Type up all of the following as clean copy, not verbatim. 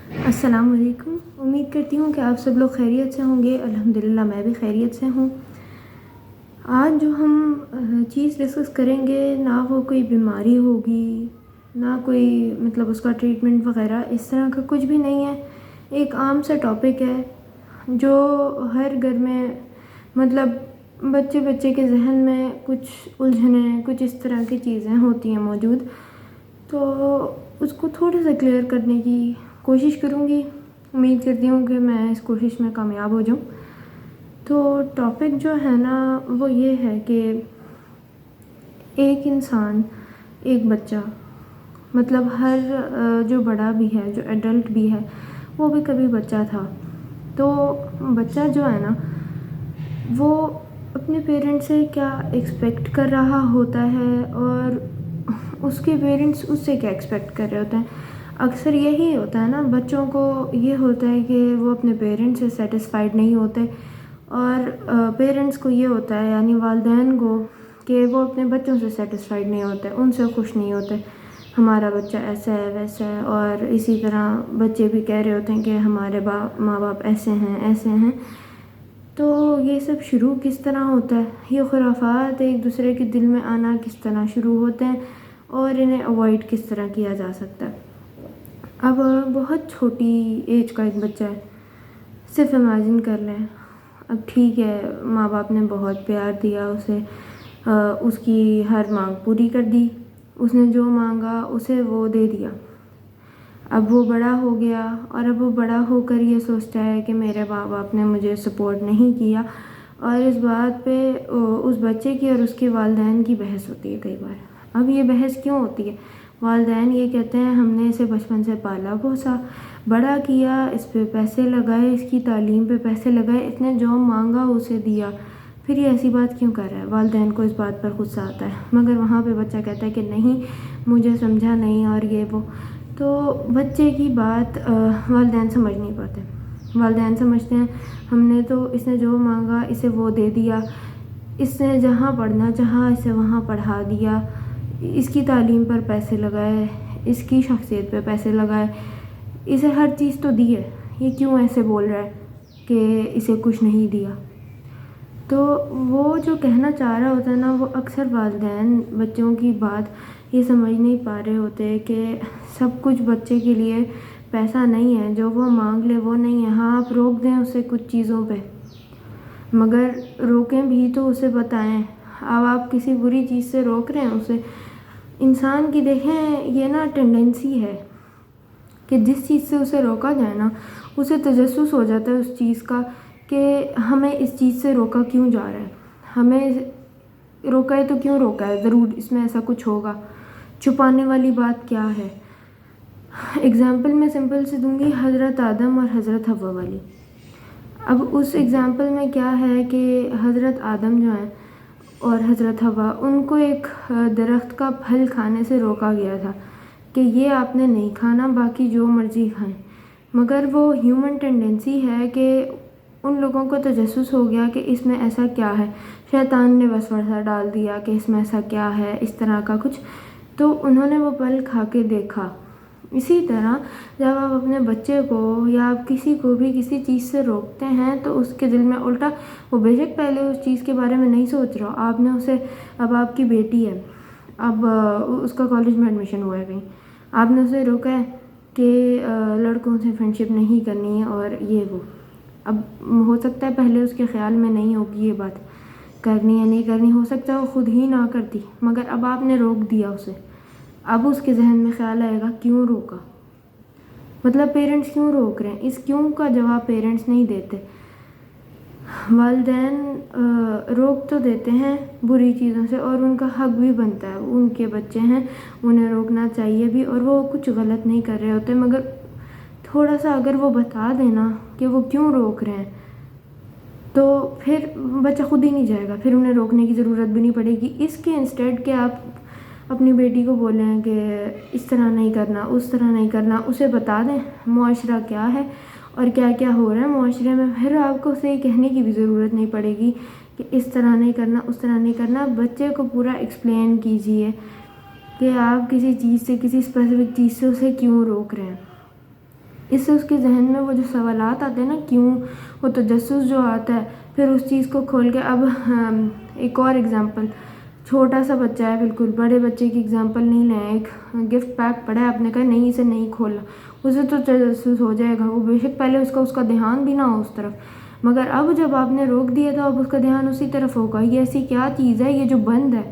السلام علیکم. امید کرتی ہوں کہ آپ سب لوگ خیریت سے ہوں گے. الحمدللہ میں بھی خیریت سے ہوں. آج جو ہم چیز ڈسکس کریں گے نہ وہ کوئی بیماری ہوگی، نہ کوئی اس کا ٹریٹمنٹ وغیرہ اس طرح کا کچھ بھی نہیں ہے. ایک عام سا ٹاپک ہے جو ہر گھر میں بچے کے ذہن میں کچھ الجھنیں، کچھ اس طرح کی چیزیں ہوتی ہیں موجود. تو اس کو تھوڑا سا کلیئر کرنے کی کوشش کروں گی. امید کرتی ہوں کہ میں اس کوشش میں کامیاب ہو جاؤں. تو ٹاپک جو ہے نا وہ یہ ہے کہ ایک انسان، ایک بچہ، ہر جو بڑا بھی ہے، جو ایڈلٹ بھی ہے، وہ بھی کبھی بچہ تھا. تو بچہ جو ہے نا وہ اپنے پیرنٹ سے کیا ایکسپیکٹ کر رہا ہوتا ہے اور اس کے پیرنٹس اس سے کیا ایکسپیکٹ کر رہے ہوتے ہیں. اکثر یہی ہوتا ہے نا، بچوں کو یہ ہوتا ہے کہ وہ اپنے پیرنٹس سے سیٹسفائیڈ نہیں ہوتے، اور پیرنٹس کو یہ ہوتا ہے یعنی والدین کو کہ وہ اپنے بچوں سے سیٹسفائیڈ نہیں ہوتے، ان سے خوش نہیں ہوتے. ہمارا بچہ ایسا ہے ویسا ہے، اور اسی طرح بچے بھی کہہ رہے ہوتے ہیں کہ ہمارے ماں باپ ایسے ہیں. تو یہ سب شروع کس طرح ہوتا ہے، یہ خرافات ایک دوسرے کے دل میں آنا کس طرح شروع ہوتے ہیں اور انہیں اوائڈ کس طرح کیا جا سکتا ہے. اب بہت چھوٹی ایج کا ایک بچہ ہے، صرف امیجن کر لیں. اب ٹھیک ہے، ماں باپ نے بہت پیار دیا اسے، اس کی ہر مانگ پوری کر دی، اس نے جو مانگا اسے وہ دے دیا. اب وہ بڑا ہو گیا، اور اب وہ بڑا ہو کر یہ سوچتا ہے کہ میرے ماں باپ نے مجھے سپورٹ نہیں کیا، اور اس بات پہ اس بچے کی اور اس کے والدین کی بحث ہوتی ہے کئی بار. اب یہ بحث کیوں ہوتی ہے؟ والدین یہ کہتے ہیں ہم نے اسے بچپن سے پالا پوسا، بڑا کیا، اس پہ پیسے لگائے، اس کی تعلیم پہ پیسے لگائے، اس نے جو مانگا اسے دیا، پھر یہ ایسی بات کیوں کر رہا ہے؟ والدین کو اس بات پر غصہ آتا ہے، مگر وہاں پہ بچہ کہتا ہے کہ نہیں، مجھے سمجھا نہیں، اور یہ وہ. تو بچے کی بات والدین سمجھ نہیں پاتے. والدین سمجھتے ہیں اس نے جو مانگا اسے وہ دے دیا، اس نے جہاں پڑھنا چاہا اسے وہاں پڑھا دیا، اس کی تعلیم پر پیسے لگائے، اس کی شخصیت پہ پیسے لگائے، اسے ہر چیز تو دی ہے، یہ کیوں ایسے بول رہا ہے کہ اسے کچھ نہیں دیا؟ تو وہ جو کہنا چاہ رہا ہوتا ہے نا، وہ اکثر والدین بچوں کی بات یہ سمجھ نہیں پا رہے ہوتے کہ سب کچھ بچے کے لیے پیسہ نہیں ہے، جو وہ مانگ لے وہ نہیں ہے. ہاں، آپ روک دیں اسے کچھ چیزوں پہ، مگر روکیں بھی تو اسے بتائیں. اب آپ کسی بری چیز سے روک رہے ہیں اسے. انسان کی دیکھیں یہ نا ٹینڈنسی ہے کہ جس چیز سے اسے روکا جائے نا، اسے تجسس ہو جاتا ہے اس چیز کا کہ ہمیں اس چیز سے روکا کیوں جا رہا ہے، ہمیں روکا ہے تو کیوں روکا ہے، ضرور اس میں ایسا کچھ ہوگا، چھپانے والی بات کیا ہے. اگزامپل میں سمپل سے دوں گی، حضرت آدم اور حضرت حوا والی. اب اس اگزامپل میں کیا ہے کہ حضرت آدم جو ہیں اور حضرت حوا، ان کو ایک درخت کا پھل کھانے سے روکا گیا تھا کہ یہ آپ نے نہیں کھانا، باقی جو مرضی کھائیں. مگر وہ ہیومن ٹینڈنسی ہے کہ ان لوگوں کو تجسس ہو گیا کہ اس میں ایسا کیا ہے، شیطان نے وسوسہ ڈال دیا کہ اس میں ایسا کیا ہے، اس طرح کا کچھ. تو انہوں نے وہ پھل کھا کے دیکھا. اسی طرح جب آپ اپنے بچے کو یا آپ کسی کو بھی کسی چیز سے روکتے ہیں تو اس کے دل میں الٹا، وہ بے شک پہلے اس چیز کے بارے میں نہیں سوچ رہا. آپ نے اسے، اب آپ کی بیٹی ہے، اب اس کا کالج میں ایڈمیشن ہوا ہے کہیں، آپ نے اسے روکا ہے کہ لڑکوں سے فرینڈشپ نہیں کرنی ہے اور یہ وہ. اب ہو سکتا ہے پہلے اس کے خیال میں نہیں ہوگی یہ بات، کرنی یا نہیں کرنی، ہو سکتا ہے وہ خود ہی نہ کرتی، مگر اب آپ نے روک دیا اسے. اب اس کے ذہن میں خیال آئے گا کیوں روکا، پیرنٹس کیوں روک رہے ہیں. اس کیوں کا جواب پیرنٹس نہیں دیتے. والدین روک تو دیتے ہیں بری چیزوں سے، اور ان کا حق بھی بنتا ہے، ان کے بچے ہیں، انہیں روکنا چاہیے بھی، اور وہ کچھ غلط نہیں کر رہے ہوتے. مگر تھوڑا سا اگر وہ بتا دینا کہ وہ کیوں روک رہے ہیں تو پھر بچہ خود ہی نہیں جائے گا، پھر انہیں روکنے کی ضرورت بھی نہیں پڑے گی. اس کے انسٹیڈ کہ آپ اپنی بیٹی کو بولیں کہ اس طرح نہیں کرنا، اس طرح نہیں کرنا، اسے بتا دیں معاشرہ کیا ہے اور کیا کیا ہو رہا ہے معاشرے میں. پھر آپ کو اسے کہنے کی بھی ضرورت نہیں پڑے گی کہ اس طرح نہیں کرنا، اس طرح نہیں کرنا. بچے کو پورا ایکسپلین کیجئے کہ آپ کسی چیز سے، کسی اسپیسیفک چیز سے اسے کیوں روک رہے ہیں. اس سے اس کے ذہن میں وہ جو سوالات آتے ہیں نا، کیوں، وہ تجسس جو آتا ہے، پھر اس چیز کو کھول کے اب ایک اور اگزامپل، چھوٹا سا بچہ ہے، بالکل بڑے بچے کی اگزامپل نہیں لیں، ایک گفٹ پیک پڑا ہے، آپ نے کہا نہیں اسے نہیں کھولنا، اسے تو تجسس ہو جائے گا، وہ بے شک پہلے اس کا دھیان بھی نہ ہو اس طرف، مگر اب جب آپ نے روک دیا تو اب اس کا دھیان اسی طرف ہوگا، یہ ایسی کیا چیز ہے، یہ جو بند ہے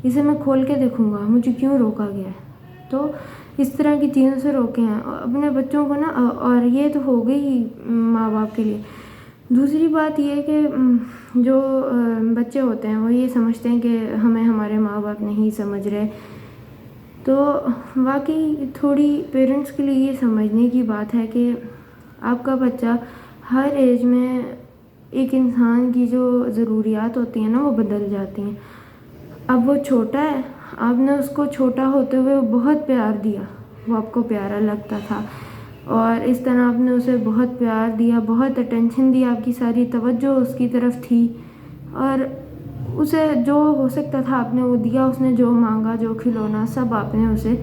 اسے میں کھول کے دیکھوں گا، مجھے کیوں روکا گیا ہے۔ تو اس طرح کی چیزوں سے روکیں ہیں اپنے بچوں کو نا، اور یہ تو ہو گئی ماں باپ کے لیے۔ دوسری بات یہ ہے کہ جو بچے ہوتے ہیں وہ یہ سمجھتے ہیں کہ ہمیں ہمارے ماں باپ نہیں سمجھ رہے، تو واقعی تھوڑی پیرنٹس کے لیے یہ سمجھنے کی بات ہے کہ آپ کا بچہ ہر ایج میں ایک انسان کی جو ضروریات ہوتی ہیں نا وہ بدل جاتی ہیں۔ اب وہ چھوٹا ہے، آپ نے اس کو چھوٹا ہوتے ہوئے بہت پیار دیا، وہ آپ کو پیارا لگتا تھا، اور اس طرح آپ نے اسے بہت پیار دیا، بہت اٹینشن دی، آپ کی ساری توجہ اس کی طرف تھی، اور اسے جو ہو سکتا تھا آپ نے وہ دیا، اس نے جو مانگا، جو کھلونا، سب آپ نے اسے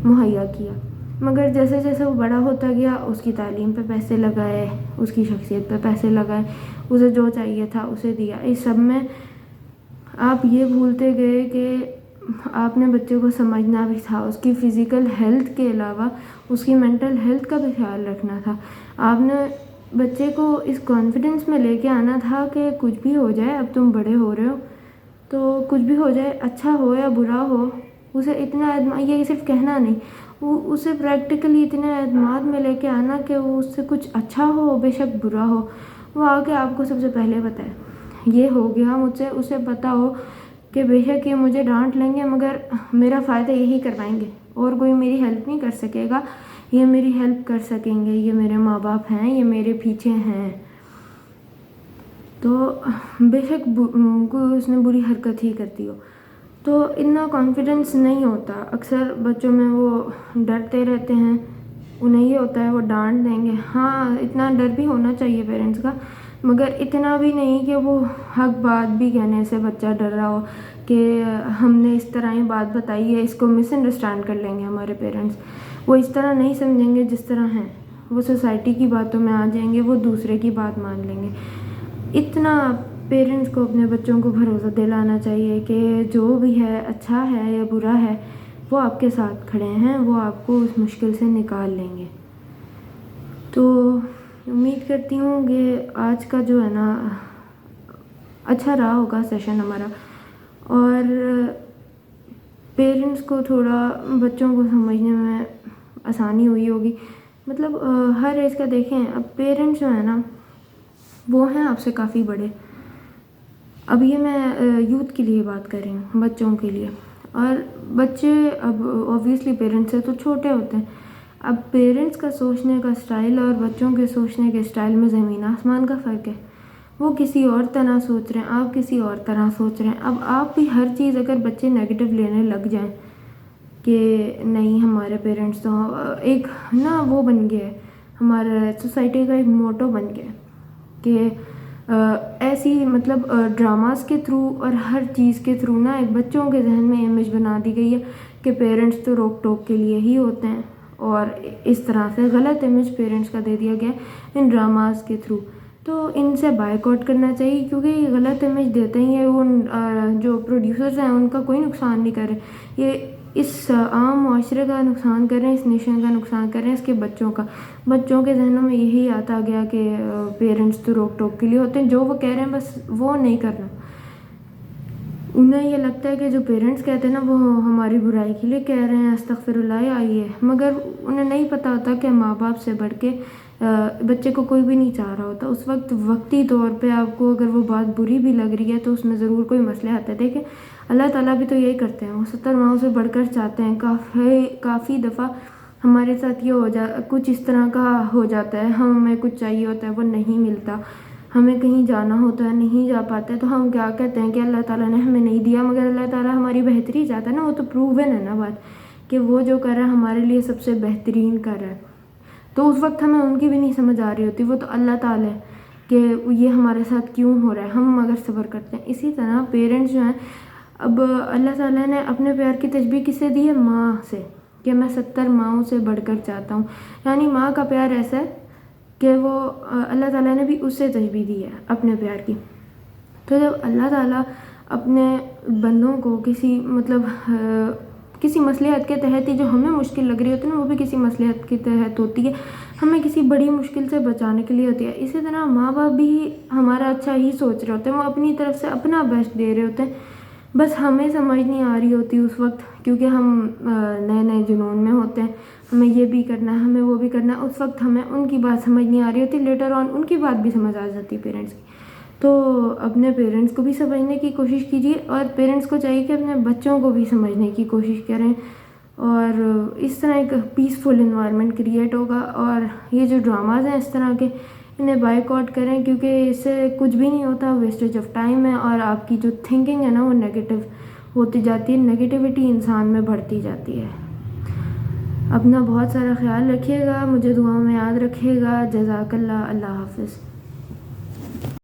مہیا کیا۔ مگر جیسے جیسے وہ بڑا ہوتا گیا، اس کی تعلیم پہ پیسے لگائے، اس کی شخصیت پہ پیسے لگائے، اسے جو چاہیے تھا اسے دیا، اس سب میں آپ یہ بھولتے گئے کہ آپ نے بچے کو سمجھنا بھی تھا، اس کی فزیکل ہیلتھ کے علاوہ اس کی مینٹل ہیلتھ کا بھی خیال رکھنا تھا۔ آپ نے بچے کو اس کانفیڈنس میں لے کے آنا تھا کہ کچھ بھی ہو جائے، اب تم بڑے ہو رہے ہو تو کچھ بھی ہو جائے، اچھا ہو یا برا ہو، اسے اتنا یہ صرف کہنا نہیں، اسے پریکٹیکلی اتنے اعتماد میں لے کے آنا کہ وہ اس سے کچھ اچھا ہو بے شک برا ہو، وہ آ کے آپ کو سب سے پہلے بتائے یہ ہو گیا مجھ سے، اسے پتہ ہو کہ بے شک یہ مجھے ڈانٹ لیں گے مگر میرا فائدہ یہی کروائیں گے، اور کوئی میری ہیلپ نہیں کر سکے گا، یہ میری ہیلپ کر سکیں گے، یہ میرے ماں باپ ہیں، یہ میرے پیچھے ہیں۔ تو بے شک کوئی اس نے بری حرکت ہی کرتی ہو تو اتنا کانفیڈنس نہیں ہوتا، اکثر بچوں میں وہ ڈرتے رہتے ہیں، انہیں یہ ہوتا ہے وہ ڈانٹ دیں گے، ہاں اتنا ڈر بھی ہونا چاہیے پیرنٹس کا، مگر اتنا بھی نہیں کہ وہ حق بات بھی کہنے سے بچہ ڈر رہا ہو کہ ہم نے اس طرح ہی بات بتائی ہے، اس کو مس انڈرسٹینڈ کر لیں گے ہمارے پیرنٹس، وہ اس طرح نہیں سمجھیں گے جس طرح ہیں، وہ سوسائٹی کی باتوں میں آ جائیں گے، وہ دوسرے کی بات مان لیں گے۔ اتنا پیرنٹس کو اپنے بچوں کو بھروسہ دلانا چاہیے کہ جو بھی ہے، اچھا ہے یا برا ہے، وہ آپ کے ساتھ کھڑے ہیں، وہ آپ کو اس مشکل سے نکال لیں گے۔ تو امید کرتی ہوں کہ آج کا جو ہے نا اچھا رہا ہوگا سیشن ہمارا، اور پیرنٹس کو تھوڑا بچوں کو سمجھنے میں آسانی ہوئی ہوگی، مطلب ہر ایج کا دیکھیں، اب پیرنٹس جو ہے نا وہ ہیں آپ سے کافی بڑے، اب یہ میں یوتھ کے لیے بات کر رہی ہوں، بچوں کے لیے، اور بچے اب اوبویسلی پیرنٹس سے تو چھوٹے ہوتے ہیں، اب پیرنٹس کا سوچنے کا سٹائل اور بچوں کے سوچنے کے سٹائل میں زمین آسمان کا فرق ہے، وہ کسی اور طرح سوچ رہے ہیں، آپ کسی اور طرح سوچ رہے ہیں، اب آپ بھی ہر چیز اگر بچے نیگیٹو لینے لگ جائیں کہ نہیں ہمارے پیرنٹس تو ایک نا وہ بن گیا ہے، ہمارا سوسائٹی کا ایک موٹو بن گیا ہے کہ ایسی مطلب ڈراماز کے تھرو اور ہر چیز کے تھرو نا ایک بچوں کے ذہن میں امیج بنا دی گئی ہے کہ پیرنٹس تو روک ٹوک کے لیے ہی ہوتے ہیں، اور اس طرح سے غلط امیج پیرنٹس کا دے دیا گیا ہے ان ڈراماز کے تھرو، تو ان سے بائیک آؤٹ کرنا چاہیے، کیونکہ یہ غلط امیج دیتے ہیں، یہ ان جو پروڈیوسرز ہیں ان کا کوئی نقصان نہیں کر رہے، یہ اس عام معاشرے کا نقصان کر رہے ہیں، اس نیشن کا نقصان کر رہے ہیں، اس کے بچوں کے ذہنوں میں یہی آتا گیا کہ پیرنٹس تو روک ٹوک کے لیے ہوتے ہیں، جو وہ کہہ رہے ہیں بس وہ نہیں کرنا، انہیں یہ لگتا ہے کہ جو پیرنٹس کہتے ہیں نا وہ ہماری برائی کے لیے کہہ رہے ہیں، استغفر اللہ آئیے، مگر انہیں نہیں پتہ ہوتا کہ ماں باپ سے بڑھ کے بچے کو کوئی بھی نہیں چاہ رہا ہوتا، اس وقت وقتی طور پہ آپ کو اگر وہ بات بری بھی لگ رہی ہے تو اس میں ضرور کوئی مسئلہ آتا ہے، دیکھیں اللہ تعالیٰ بھی تو یہی کرتے ہیں، وہ 70 ماؤں سے بڑھ کر چاہتے ہیں، کافی دفعہ ہمارے ساتھ یہ کچھ اس طرح کا ہو جاتا ہے، ہمیں کچھ چاہیے ہوتا ہے وہ نہیں ملتا، ہمیں کہیں جانا ہوتا ہے نہیں جا پاتے، تو ہم کیا کہتے ہیں کہ اللہ تعالیٰ نے ہمیں نہیں دیا، مگر اللہ تعالیٰ ہماری بہتری چاہتا ہے نا، وہ تو پروون ہے نا بات کہ وہ جو کر رہا ہے ہمارے لیے سب سے بہترین کر رہا ہے، تو اس وقت ہمیں ان کی بھی نہیں سمجھ آ رہی ہوتی، وہ تو اللہ تعالیٰ ہے کہ یہ ہمارے ساتھ کیوں ہو رہا ہے، ہم مگر صبر کرتے ہیں۔ اسی طرح پیرنٹس جو ہیں، اب اللہ تعالیٰ نے اپنے پیار کی تشبیہ کس سے دی ہے؟ ماں سے، کہ میں 70 ماؤں سے بڑھ کر چاہتا ہوں. یعنی ماں کا پیار ایسا ہے کہ وہ اللہ تعالیٰ نے بھی اس سے تشبیہ دی ہے اپنے پیار کی. تو جب اللہ تعالیٰ اپنے بندوں کو کسی مصلحت کے تحت ہی جو ہمیں مشکل لگ رہی ہوتی ہے نا، وہ بھی کسی مصلحت کے تحت ہوتی ہے، ہمیں کسی بڑی مشکل سے بچانے کے لیے ہوتی ہے. اسی طرح ماں باپ بھی ہمارا اچھا ہی سوچ رہے ہوتے ہیں، وہ اپنی طرف سے اپنا بیسٹ دے رہے ہوتے ہیں. بس ہمیں سمجھ نہیں آ رہی ہوتی اس وقت، کیونکہ ہم نئے نئے جنون میں ہوتے ہیں، ہمیں یہ بھی کرنا ہے، ہمیں وہ بھی کرنا ہے. اس وقت ہمیں ان کی بات سمجھ نہیں آ رہی ہوتی، لیٹر آن ان کی بات بھی سمجھ آ جاتی ہے پیرنٹس کی. تو اپنے پیرنٹس کو بھی سمجھنے کی کوشش کیجیے، اور پیرنٹس کو چاہیے کہ اپنے بچوں کو بھی سمجھنے کی کوشش کریں، اور اس طرح ایک پیسفل انوائرمنٹ کریٹ ہوگا. اور یہ جو ڈراماز ہیں اس طرح کے، انہیں بائک آؤٹ کریں، کیونکہ اس سے کچھ بھی نہیں ہوتا، ویسٹیج آف ٹائم ہے، اور آپ کی جو تھنکنگ ہے نا وہ نیگیٹو ہوتی جاتی ہے، نیگیٹیوٹی انسان میں بڑھتی جاتی ہے. اپنا بہت سارا خیال رکھیے گا، مجھے دعاؤں میں یاد رکھیے گا. جزاک اللہ. اللہ حافظ.